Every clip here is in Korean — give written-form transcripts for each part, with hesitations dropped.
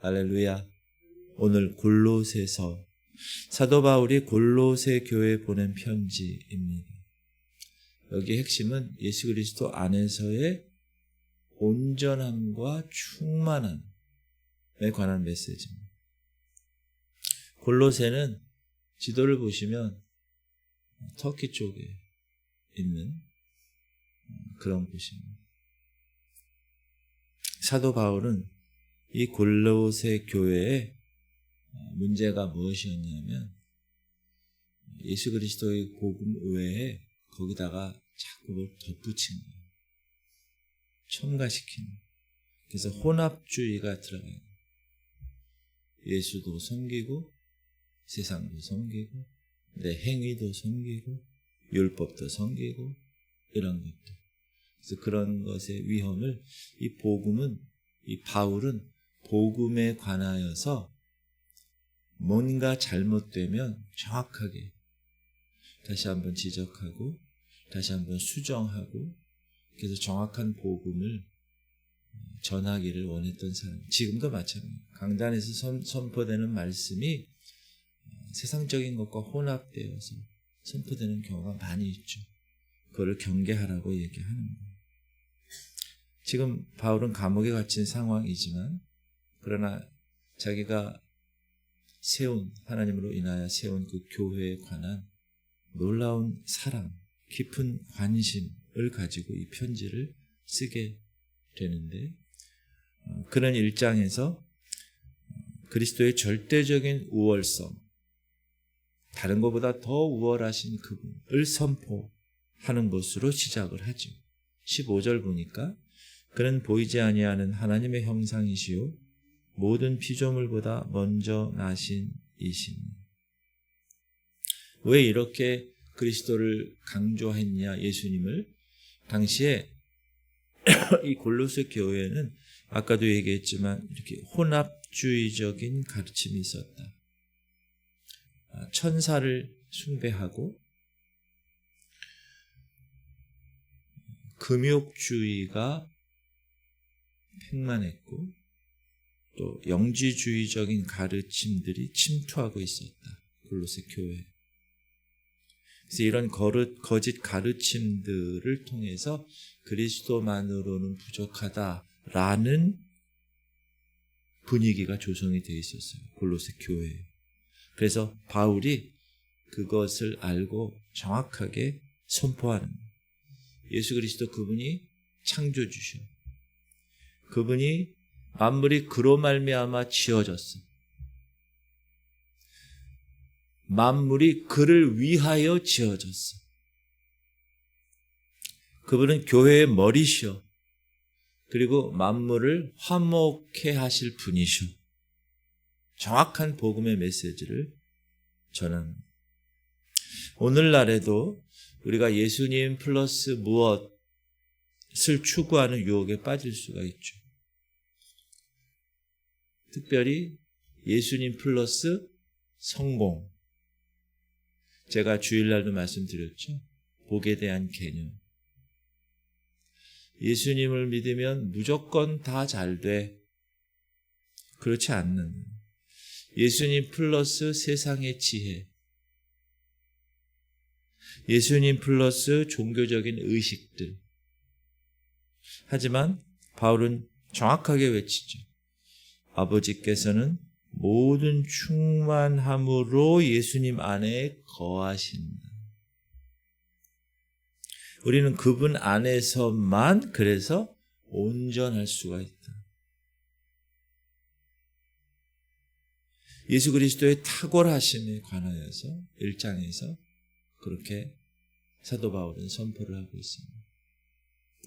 할렐루야. 오늘 골로새서, 사도 바울이 골로새 교회에 보낸 편지입니다. 여기 핵심은 예수 그리스도 안에서의 온전함과 충만함에 관한 메시지입니다. 골로새는 지도를 보시면 터키 쪽에 있는 그런 곳입니다. 사도 바울은 이 골로새 교회에 문제가 무엇이었냐면 예수 그리스도의 복음 외에 거기다가 자꾸 뭘 덧붙인 거예요. 첨가시키는. 그래서 혼합주의가 들어가요. 예수도 섬기고 세상도 섬기고 내 행위도 섬기고 율법도 섬기고 이런 것들. 그래서 그런 것의 위험을 이 복음은, 이 바울은 복음에 관하여서 뭔가 잘못되면 정확하게 다시 한번 지적하고 다시 한번 수정하고 그래서 정확한 복음을 전하기를 원했던 사람. 지금도 마찬가지예요. 강단에서 선포되는 말씀이 세상적인 것과 혼합되어서 선포되는 경우가 많이 있죠. 그거를 경계하라고 얘기하는 거예요. 지금 바울은 감옥에 갇힌 상황이지만 그러나 자기가 세운, 하나님으로 인하여 세운 그 교회에 관한 놀라운 사랑, 깊은 관심을 가지고 이 편지를 쓰게 되는데, 그런 일장에서 그리스도의 절대적인 우월성, 다른 것보다 더 우월하신 그분을 선포하는 것으로 시작을 하죠. 15절 보니까 그는 보이지 아니하는 하나님의 형상이시요 모든 피조물보다 먼저 나신 이시니. 왜 이렇게 그리스도를 강조했냐, 예수님을? 당시에 이 골로새 교회는 아까도 얘기했지만 이렇게 혼합주의적인 가르침이 있었다. 천사를 숭배하고 금욕주의가 팽만했고 또 영지주의적인 가르침들이 침투하고 있었다. 골로새 교회. 그래서 이런 거짓 가르침들을 통해서 그리스도만으로는 부족하다라는 분위기가 조성이 되어 있었어요. 골로새 교회에. 그래서 바울이 그것을 알고 정확하게 선포하는 거예요. 예수 그리스도 그분이 창조주셔. 그분이 만물이 그로 말미암아 지어졌어. 만물이 그를 위하여 지어졌어. 그분은 교회의 머리시오. 그리고 만물을 화목해 하실 분이시오. 정확한 복음의 메시지를 전합니다. 오늘날에도 우리가 예수님 플러스 무엇을 추구하는 유혹에 빠질 수가 있죠. 특별히 예수님 플러스 성공. 제가 주일날도 말씀드렸죠. 복에 대한 개념. 예수님을 믿으면 무조건 다 잘 돼. 그렇지 않는. 예수님 플러스 세상의 지혜. 예수님 플러스 종교적인 의식들. 하지만 바울은 정확하게 외치죠. 아버지께서는 모든 충만함으로 예수님 안에 거하신다. 우리는 그분 안에서만 그래서 온전할 수가 있다. 예수 그리스도의 탁월하심에 관하여서 1장에서 그렇게 사도 바울은 선포를 하고 있습니다.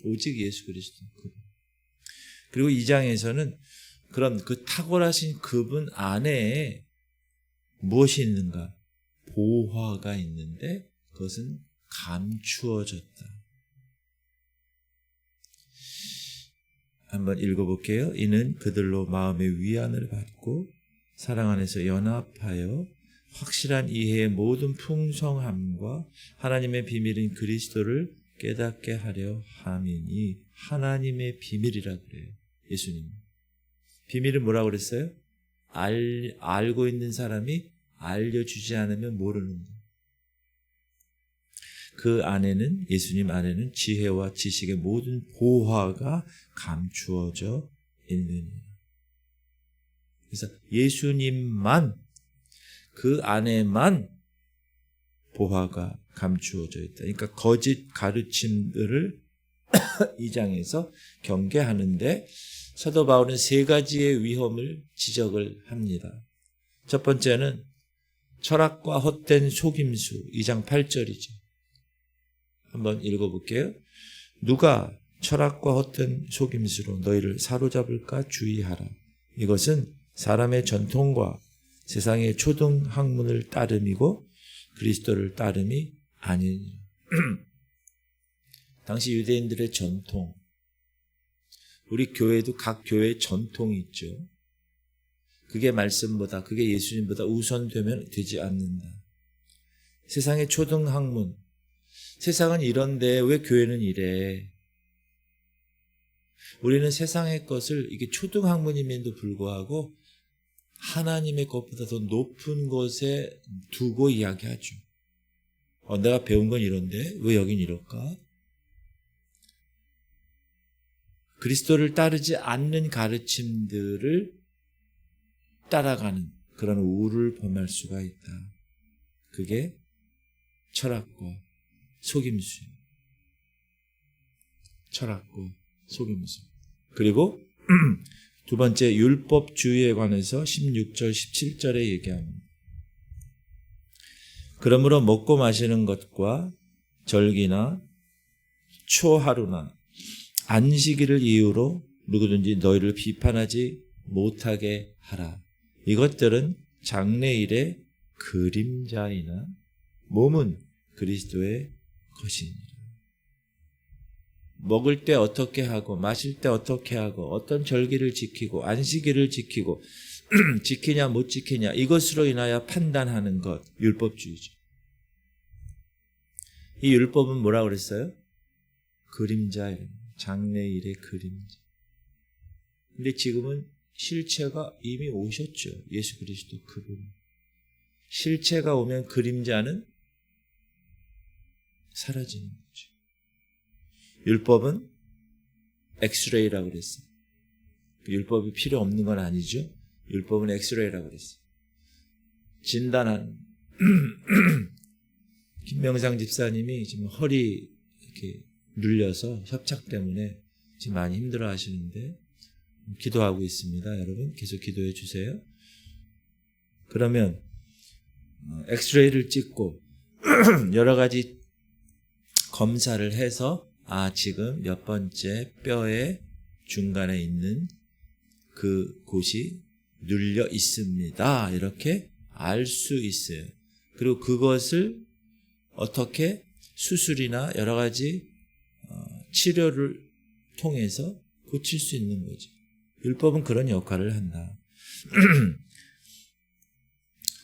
오직 예수 그리스도 그분. 그리고 2장에서는 그런 그 탁월하신 그분 안에 무엇이 있는가? 보화가 있는데 그것은 감추어졌다. 한번 읽어볼게요. 이는 그들로 마음의 위안을 받고 사랑 안에서 연합하여 확실한 이해의 모든 풍성함과 하나님의 비밀인 그리스도를 깨닫게 하려 함이니. 하나님의 비밀이라고 그래요. 예수님. 비밀은 뭐라고 그랬어요? 알고 있는 사람이 알려주지 않으면 모르는 것. 그 안에는, 예수님 안에는 지혜와 지식의 모든 보화가 감추어져 있느니라. 그래서 예수님만, 그 안에만 보화가 감추어져 있다. 그러니까 거짓 가르침들을 이 장에서 경계하는데 사도 바울은 세 가지의 위험을 지적을 합니다. 첫 번째는 철학과 헛된 속임수, 2장 8절이죠. 한번 읽어볼게요. 누가 철학과 헛된 속임수로 너희를 사로잡을까 주의하라. 이것은 사람의 전통과 세상의 초등학문을 따름이고 그리스도를 따름이 아니니라. 당시 유대인들의 전통, 우리 교회도 각 교회의 전통이 있죠. 그게 말씀보다, 그게 예수님보다 우선되면 되지 않는다. 세상의 초등학문, 세상은 이런데 왜 교회는 이래? 우리는 세상의 것을 이게 초등학문임에도 불구하고 하나님의 것보다 더 높은 곳에 두고 이야기하죠. 내가 배운 건 이런데 왜 여긴 이럴까? 그리스도를 따르지 않는 가르침들을 따라가는 그런 우를 범할 수가 있다. 그게 철학과 속임수예요. 철학과 속임수. 그리고 두 번째 율법주의에 관해서 16절, 17절에 얘기합니다. 그러므로 먹고 마시는 것과 절기나 초하루나 안식일을 이유로 누구든지 너희를 비판하지 못하게 하라. 이것들은 장래일의 그림자이나 몸은 그리스도의 것이니라. 먹을 때 어떻게 하고 마실 때 어떻게 하고 어떤 절기를 지키고 안식일을 지키고 지키냐 못 지키냐 이것으로 인하여 판단하는 것, 율법주의죠. 이 율법은 뭐라고 그랬어요? 그림자예요. 장래일의 그림자. 근데 지금은 실체가 이미 오셨죠. 예수 그리스도 그분. 실체가 오면 그림자는 사라지는 거죠. 율법은 엑스레이라고 그랬어요. 율법이 필요 없는 건 아니죠. 율법은 엑스레이라고 그랬어요. 진단하는 김명상 집사님이 지금 허리 이렇게 눌려서 협착 때문에 지금 많이 힘들어 하시는데 기도하고 있습니다. 여러분 계속 기도해 주세요. 그러면 엑스레이를 찍고 여러 가지 검사를 해서 지금 몇 번째 뼈의 중간에 있는 그 곳이 눌려 있습니다. 이렇게 알 수 있어요. 그리고 그것을 어떻게 수술이나 여러 가지 치료를 통해서 고칠 수 있는 거죠. 율법은 그런 역할을 한다.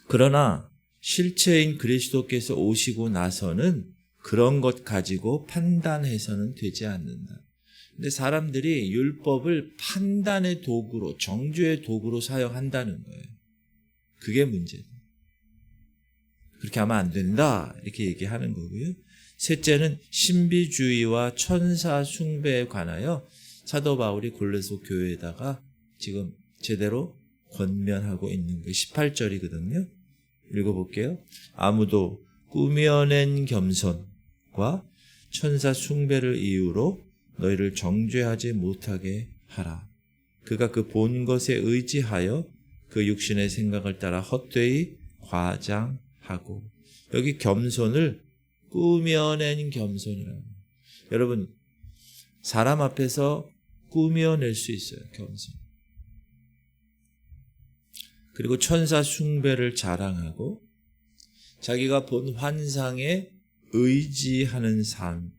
그러나 실체인 그리스도께서 오시고 나서는 그런 것 가지고 판단해서는 되지 않는다. 근데 사람들이 율법을 판단의 도구로, 정죄의 도구로 사용한다는 거예요. 그게 문제다. 그렇게 하면 안 된다. 이렇게 얘기하는 거고요. 셋째는 신비주의와 천사 숭배에 관하여 사도 바울이 골로새 교회에다가 지금 제대로 권면하고 있는 게 18절이거든요. 읽어볼게요. 아무도 꾸며낸 겸손과 천사 숭배를 이유로 너희를 정죄하지 못하게 하라. 그가 그 본 것에 의지하여 그 육신의 생각을 따라 헛되이 과장하고. 여기 겸손을 꾸며낸 겸손이라고. 여러분 사람 앞에서 꾸며낼 수 있어요. 겸손. 그리고 천사 숭배를 자랑하고 자기가 본 환상에 의지하는 삶.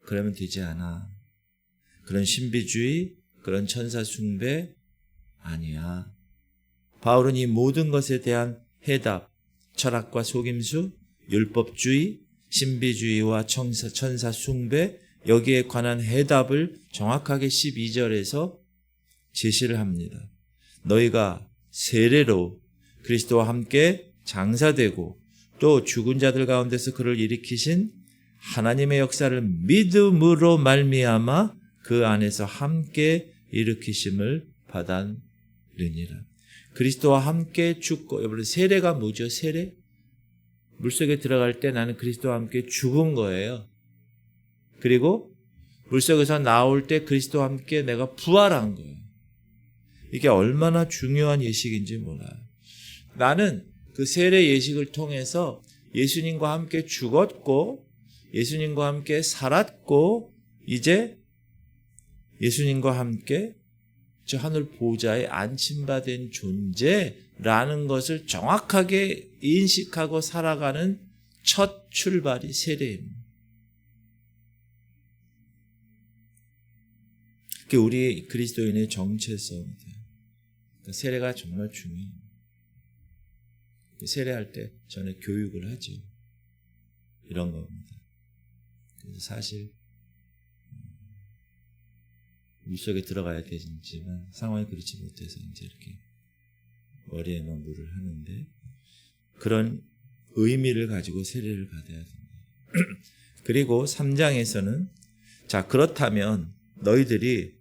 그러면 되지 않아. 그런 신비주의, 그런 천사 숭배 아니야. 바울은 이 모든 것에 대한 해답, 철학과 속임수, 율법주의, 신비주의와 천사 숭배, 여기에 관한 해답을 정확하게 12절에서 제시를 합니다. 너희가 세례로 그리스도와 함께 장사되고 또 죽은 자들 가운데서 그를 일으키신 하나님의 역사를 믿음으로 말미암아 그 안에서 함께 일으키심을 받았느니라. 그리스도와 함께 죽고, 여러분 세례가 뭐죠? 세례? 물속에 들어갈 때 나는 그리스도와 함께 죽은 거예요. 그리고 물속에서 나올 때 그리스도와 함께 내가 부활한 거예요. 이게 얼마나 중요한 예식인지 몰라요. 나는 그 세례 예식을 통해서 예수님과 함께 죽었고 예수님과 함께 살았고 이제 예수님과 함께 저 하늘 보좌에 안침받은 존재라는 것을 정확하게 인식하고 살아가는 첫 출발이 세례입니다. 그게 우리 그리스도인의 정체성입니다. 그러니까 세례가 정말 중요해요. 세례할 때 저는 교육을 하죠. 이런 겁니다. 그래서 사실 물속에 들어가야 되지만 상황이 그렇지 못해서 이제 이렇게 머리에만 물을 하는데 그런 의미를 가지고 세례를 받아야 됩니다. 그리고 3장에서는 자 그렇다면 너희들이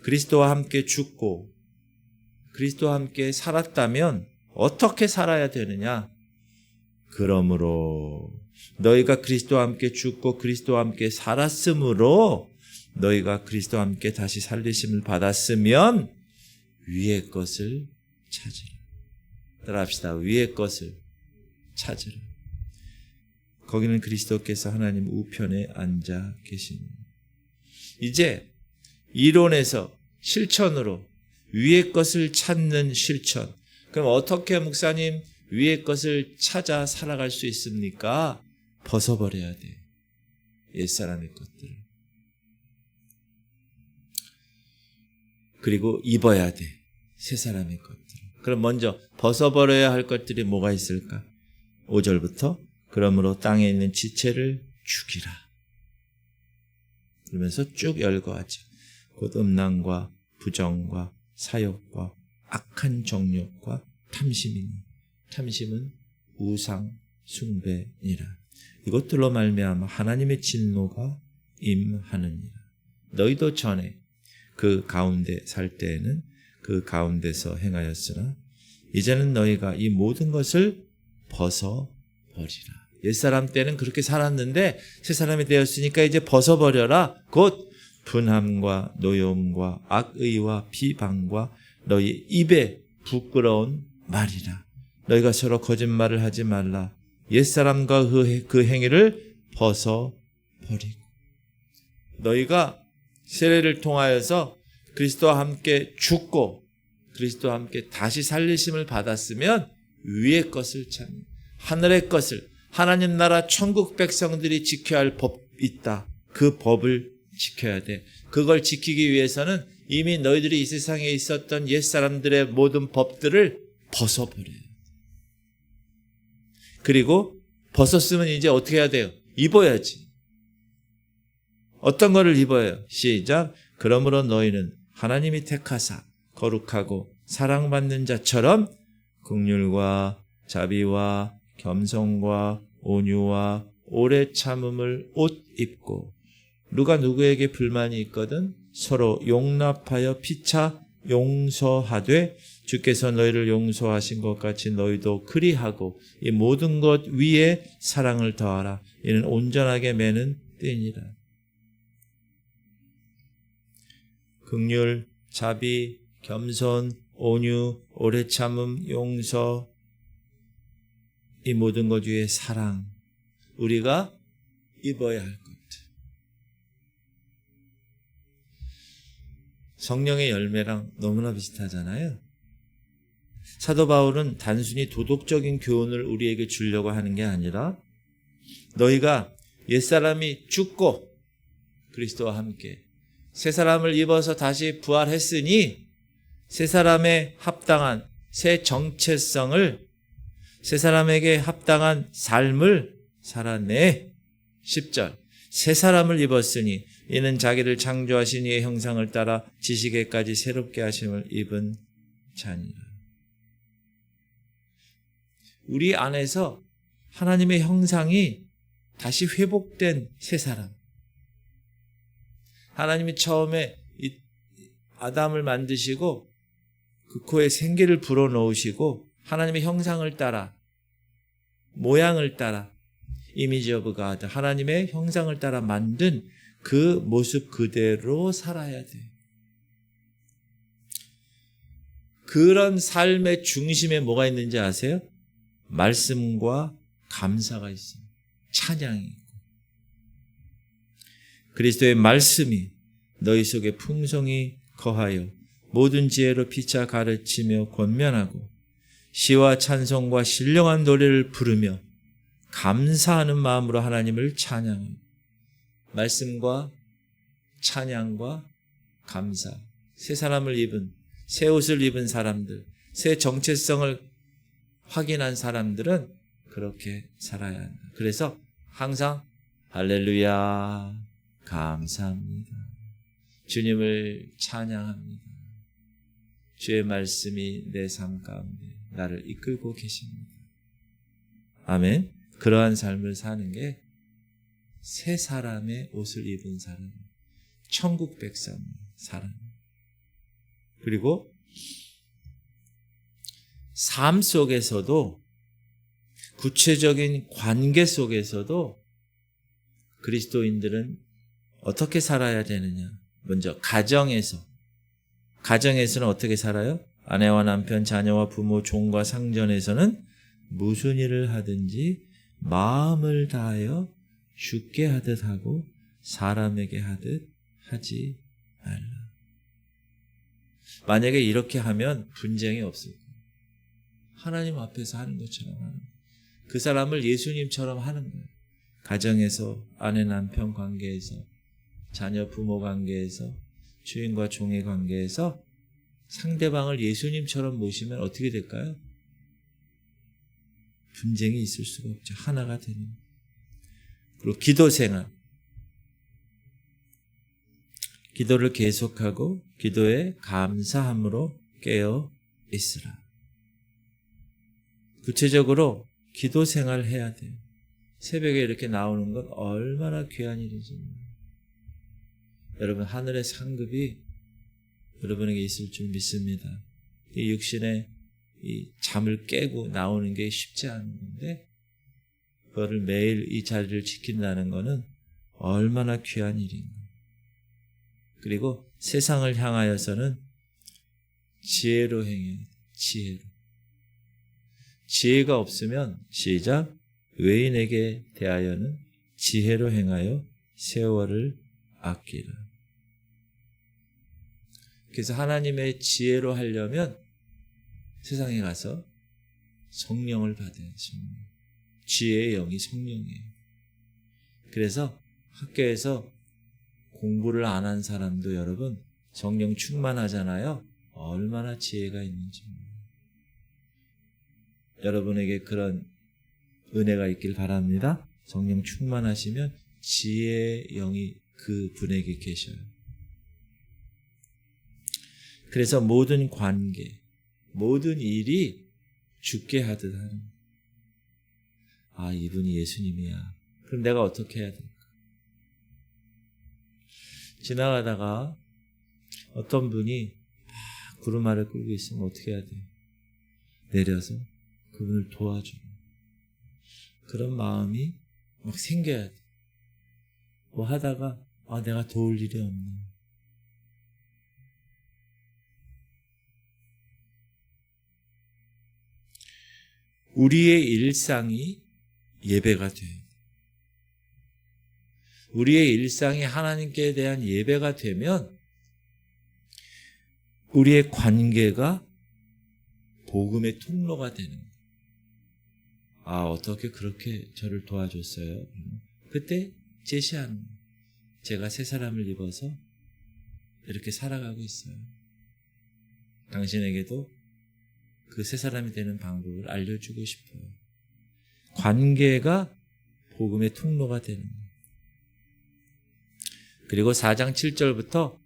그리스도와 함께 죽고 그리스도와 함께 살았다면 어떻게 살아야 되느냐? 그러므로 너희가 그리스도와 함께 죽고 그리스도와 함께 살았으므로 너희가 그리스도와 함께 다시 살리심을 받았으면 위의 것을 찾으라. 따라합시다. 위의 것을 찾으라. 거기는 그리스도께서 하나님 우편에 앉아 계십니다. 이제 이론에서 실천으로 위의 것을 찾는 실천. 그럼 어떻게 목사님 위의 것을 찾아 살아갈 수 있습니까? 벗어버려야 돼. 옛사람의 것들을. 그리고 입어야 돼. 새사람의 것들을. 그럼 먼저 벗어버려야 할 것들이 뭐가 있을까? 5절부터 그러므로 땅에 있는 지체를 죽이라. 그러면서 쭉 열거하죠. 곧 음란과 부정과 사욕과 악한 정욕과 탐심이니 탐심은 우상 숭배니라. 이것들로 말미암아 하나님의 진노가 임하느니라. 너희도 전에 그 가운데 살 때에는 그 가운데서 행하였으나 이제는 너희가 이 모든 것을 벗어버리라. 옛사람 때는 그렇게 살았는데 새사람이 되었으니까 이제 벗어버려라. 곧 분함과 노여움과 악의와 비방과 너희 입에 부끄러운 말이라. 너희가 서로 거짓말을 하지 말라. 옛사람과 그 행위를 벗어버리고 너희가 세례를 통하여서 그리스도와 함께 죽고 그리스도와 함께 다시 살리심을 받았으면 위의 것을 찾는 하늘의 것을 하나님 나라 천국 백성들이 지켜야 할 법이 있다. 그 법을 지켜야 돼. 그걸 지키기 위해서는 이미 너희들이 이 세상에 있었던 옛사람들의 모든 법들을 벗어버려요. 그리고 벗었으면 이제 어떻게 해야 돼요? 입어야지. 어떤 거를 입어요? 시작. 그러므로 너희는 하나님이 택하사 거룩하고 사랑받는 자처럼 긍휼과 자비와 겸손과 온유와 오래 참음을 옷 입고 누가 누구에게 불만이 있거든 서로 용납하여 피차 용서하되 주께서 너희를 용서하신 것 같이 너희도 그리하고 이 모든 것 위에 사랑을 더하라. 이는 온전하게 매는 띠니라. 긍휼, 자비, 겸손, 온유, 오래 참음, 용서 이 모든 것 위에 사랑. 우리가 입어야 할 것. 성령의 열매랑 너무나 비슷하잖아요. 사도 바울은 단순히 도덕적인 교훈을 우리에게 주려고 하는 게 아니라 너희가 옛사람이 죽고 그리스도와 함께 새 사람을 입어서 다시 부활했으니 새 사람에 합당한 새 정체성을 새 사람에게 합당한 삶을 살아내. 10절 새 사람을 입었으니 이는 자기를 창조하신 이의 형상을 따라 지식에까지 새롭게 하심을 입은 자니라. 우리 안에서 하나님의 형상이 다시 회복된 새 사람. 하나님이 처음에 이 아담을 만드시고 그 코에 생기를 불어넣으시고 하나님의 형상을 따라, 모양을 따라, 이미지 오브 갓, 하나님의 형상을 따라 만든 그 모습 그대로 살아야 돼. 그런 삶의 중심에 뭐가 있는지 아세요? 말씀과 감사가 있어요. 찬양이 있고. 그리스도의 말씀이 너희 속에 풍성히 거하여 모든 지혜로 피차 가르치며 권면하고 시와 찬송과 신령한 노래를 부르며 감사하는 마음으로 하나님을 찬양하고. 말씀과 찬양과 감사. 새 사람을 입은, 새 옷을 입은 사람들, 새 정체성을 확인한 사람들은 그렇게 살아야 한다. 그래서 항상 할렐루야, 감사합니다. 주님을 찬양합니다. 주의 말씀이 내 삶 가운데 나를 이끌고 계십니다. 아멘. 그러한 삶을 사는 게 새 사람의 옷을 입은 사람, 천국 백성 사람. 그리고 삶 속에서도, 구체적인 관계 속에서도 그리스도인들은 어떻게 살아야 되느냐. 먼저 가정에서는 어떻게 살아요? 아내와 남편, 자녀와 부모, 종과 상전에서는 무슨 일을 하든지 마음을 다하여 주께 하듯 하고 사람에게 하듯 하지 말라. 만약에 이렇게 하면 분쟁이 없을 거예요. 하나님 앞에서 하는 것처럼 하는 거예요. 그 사람을 예수님처럼 하는 거예요. 가정에서, 아내 남편 관계에서, 자녀 부모 관계에서, 주인과 종의 관계에서 상대방을 예수님처럼 모시면 어떻게 될까요? 분쟁이 있을 수가 없죠. 하나가 되는 거예요. 그리고 기도 생활. 기도를 계속하고 기도에 감사함으로 깨어 있으라. 구체적으로 기도 생활 해야 돼요. 새벽에 이렇게 나오는 건 얼마나 귀한 일인지. 여러분, 하늘의 상급이 여러분에게 있을 줄 믿습니다. 이 육신의 이 잠을 깨고 나오는 게 쉽지 않은 건데, 그거를 매일 이 자리를 지킨다는 것은 얼마나 귀한 일인가. 그리고 세상을 향하여서는 지혜로 행해야 돼. 지혜로. 지혜가 없으면, 시작, 외인에게 대하여는 지혜로 행하여 세월을 아끼라. 그래서 하나님의 지혜로 하려면 세상에 가서 성령을 받아야 성령. 지혜의 영이 성령이에요. 그래서 학교에서 공부를 안 한 사람도 여러분 성령 충만하잖아요. 얼마나 지혜가 있는지. 여러분에게 그런 은혜가 있길 바랍니다. 성령 충만하시면 지혜의 영이 그 분에게 계셔요. 그래서 모든 관계, 모든 일이 주께 하듯 하는 거예요. 아, 이분이 예수님이야. 그럼 내가 어떻게 해야 될까? 지나가다가 어떤 분이 구름 아래 끌고 있으면 어떻게 해야 돼? 내려서 그분을 도와줘. 그런 마음이 막 생겨야 돼. 뭐 하다가 내가 도울 일이 없나. 우리의 일상이 예배가 돼요. 우리의 일상이 하나님께 대한 예배가 되면 우리의 관계가 복음의 통로가 되는 거예요. 어떻게 그렇게 저를 도와줬어요? 그때 제시하는 거예요. 제가 새 사람을 입어서 이렇게 살아가고 있어요. 당신에게도 그 새 사람이 되는 방법을 알려주고 싶어요. 관계가 복음의 통로가 되는 거예요. 그리고 4장 7절부터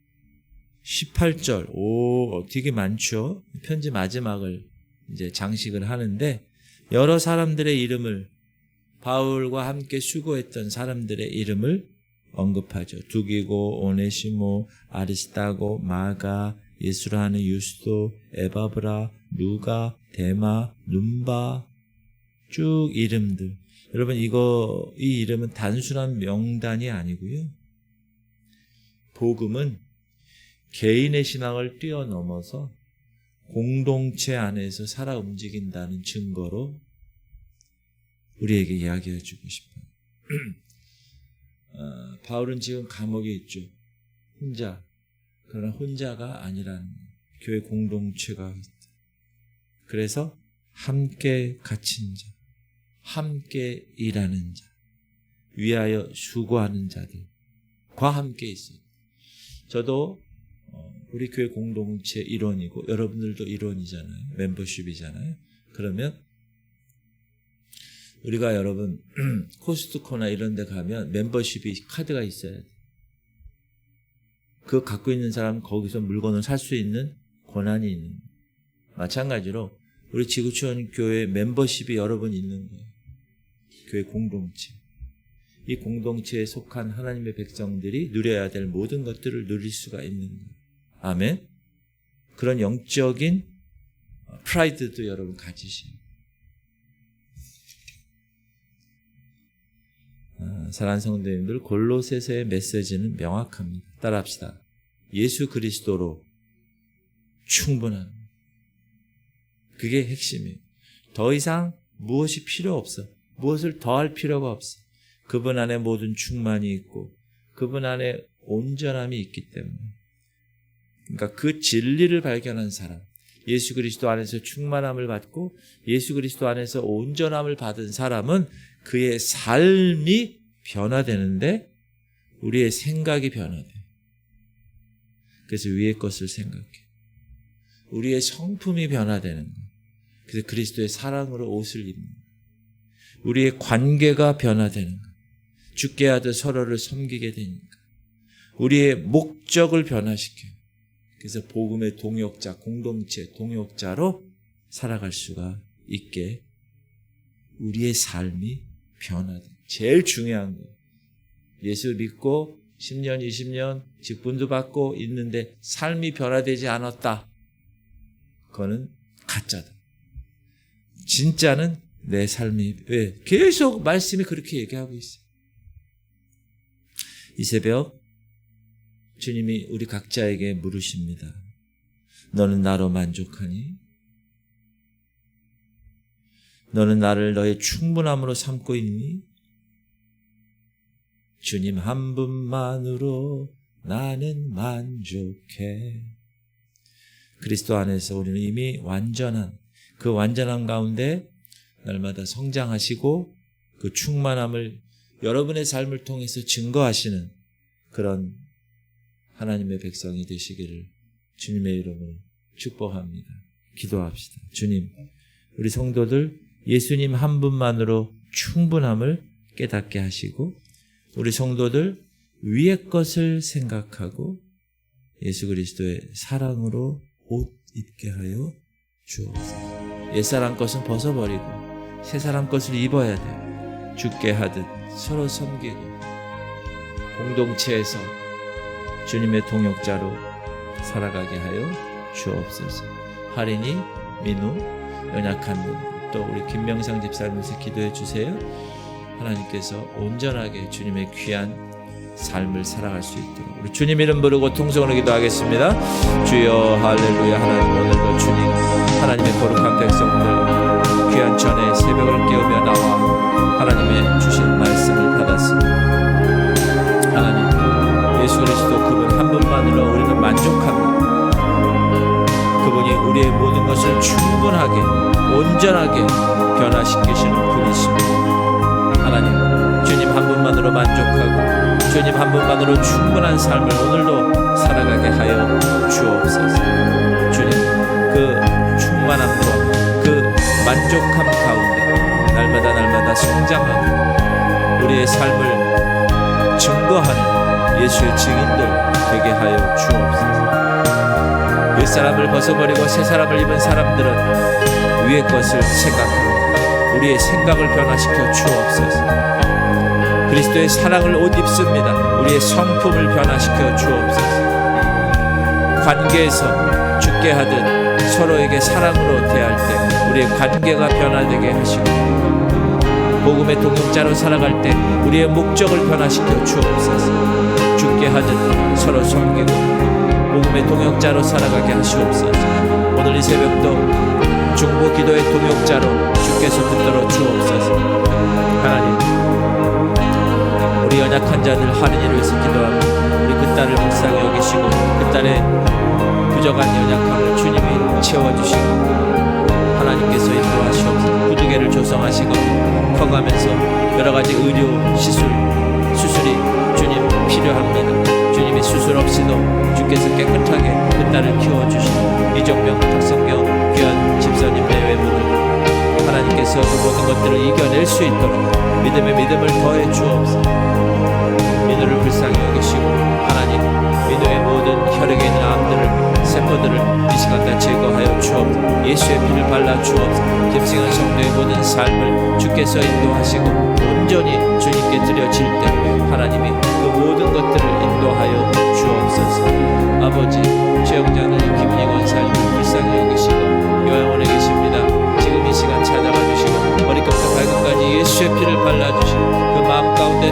18절, 되게 많죠. 편지 마지막을 이제 장식을 하는데 여러 사람들의 이름을 바울과 함께 수고했던 사람들의 이름을 언급하죠. 두기고, 오네시모, 아리스타고, 마가, 예수라 하는 유스도, 에바브라, 누가, 데마, 눈바 쭉 이름들. 여러분 이 이름은 단순한 명단이 아니고요. 복음은 개인의 신앙을 뛰어넘어서 공동체 안에서 살아 움직인다는 증거로 우리에게 이야기해 주고 싶어요. 바울은 지금 감옥에 있죠. 혼자. 그러나 혼자가 아니라는 교회 공동체가 있다. 그래서 함께 갇힌 자, 함께 일하는 자, 위하여 수고하는 자들과 함께 있어요. 저도 우리 교회 공동체 일원이고 여러분들도 일원이잖아요. 멤버십이잖아요. 그러면 우리가 여러분 코스트코나 이런 데 가면 멤버십이 카드가 있어야 돼. 그거 갖고 있는 사람은 거기서 물건을 살 수 있는 권한이 있는 거예요. 마찬가지로 우리 지구촌 교회 멤버십이 여러 분 있는 거예요. 교회 공동체. 이 공동체에 속한 하나님의 백성들이 누려야 될 모든 것들을 누릴 수가 있는 거예요. 아멘. 그런 영적인 프라이드도 여러분 가지시고. 사랑하는 성도님들, 골로새서의 메시지는 명확합니다. 따라합시다. 예수 그리스도로 충분한. 그게 핵심이에요. 더 이상 무엇이 필요 없어. 무엇을 더할 필요가 없어. 그분 안에 모든 충만이 있고 그분 안에 온전함이 있기 때문에. 그러니까 그 진리를 발견한 사람, 예수 그리스도 안에서 충만함을 받고 예수 그리스도 안에서 온전함을 받은 사람은 그의 삶이 변화되는데 우리의 생각이 변화돼. 그래서 위의 것을 생각해. 우리의 성품이 변화되는 거예요. 그래서 그리스도의 사랑으로 옷을 입는 거예요. 우리의 관계가 변화되는 거예요. 죽게 하듯 서로를 섬기게 되니까. 우리의 목적을 변화시켜요. 그래서 복음의 동역자, 공동체 동역자로 살아갈 수가 있게 우리의 삶이 변화돼. 제일 중요한 거예요. 예수 믿고 10년, 20년 직분도 받고 있는데 삶이 변화되지 않았다. 그거는 가짜다. 진짜는 내 삶이 왜? 계속 말씀이 그렇게 얘기하고 있어요. 이 새벽 주님이 우리 각자에게 물으십니다. 너는 나로 만족하니? 너는 나를 너의 충분함으로 삼고 있니? 주님 한 분만으로 나는 만족해. 그리스도 안에서 우리는 이미 완전한, 그 완전한 가운데 날마다 성장하시고 그 충만함을 여러분의 삶을 통해서 증거하시는 그런 하나님의 백성이 되시기를 주님의 이름으로 축복합니다. 기도합시다. 주님, 우리 성도들 예수님 한 분만으로 충분함을 깨닫게 하시고 우리 성도들 위의 것을 생각하고 예수 그리스도의 사랑으로 옷 입게 하여 주옵소서. 옛사람 것은 벗어버리고 새사람 것을 입어야 돼. 죽게 하듯 서로 섬기고 공동체에서 주님의 동역자로 살아가게 하여 주옵소서. 하린이, 민우, 연약한 분들 또 우리 김명상 집사님께서 기도해 주세요. 하나님께서 온전하게 주님의 귀한 삶을 살아갈 수 있도록 우리 주님 이름 부르고 통성으로 기도하겠습니다. 주여 할렐루야. 하나님 오늘도 주님 하나님의 거룩한 백성들 귀한 전에 새벽을 깨우며 나와 하나님의 주신 말씀을 받았습니다. 하나님 예수 그리스도 그분 한 분만으로 우리는 만족합니다. 그분이 우리의 모든 것을 충분하게 온전하게 변화시키시는 분이십니다. 하나님 주님 한 분만으로 만족하고 주님 한 분만으로 충분한 삶을 오늘도 살아가게 하여 주옵소서. 주님 그 충만함과 그 만족함 가운데 날마다 성장하고 우리의 삶을 증거하는 예수의 증인들 되게 하여 주옵소서. 옛사람을 벗어버리고 새사람을 입은 사람들은 위의 것을 생각합니다. 우리의 생각을 변화시켜 주옵소서. 그리스도의 사랑을 옷 입습니다. 우리의 성품을 변화시켜 주옵소서. 관계에서 죽게 하듯 서로에게 사랑으로 대할 때 우리의 관계가 변화되게 하시고, 복음의 동역자로 살아갈 때 우리의 목적을 변화시켜 주옵소서. 죽게 하듯 서로 섬기고 복음의 동역자로 살아가게 하시옵소서. 오늘 이 새벽도 중보 기도의 동역자로 주께서 붙들어 주옵소서. 하나님, 우리 연약한 자들 할인을 위해서 기도합니다. 우리 그 딸을 불쌍히 여기시고 그 딸의 부족한 연약함을 주님이 채워주시고 하나님께서 인도하시옵소서. 구두개를 조성하시고 커가면서 여러가지 의료 수술이 주님 필요합니다. 주님이 수술 없이도 주께서 깨끗하게 그 딸을 키워주시고 이정명, 탁성경 귀한 집사님 내외분들 하나님께서 그 모든 것들을 이겨낼 수 있도록 믿음의 믿음을 더해 주옵소서. 민우를 불쌍히 여기시고 하나님, 민우의 모든 혈액에 있는 암들을, 세포들을 이 시간 다 제거하여 주옵소서. 예수의 피를 발라 주옵소서. 김승현 성도의 모든 삶을 주께서 인도하시고 온전히 주님께 드려질 때 하나님이 그 모든 것들을 인도하여 주옵소서. 아버지,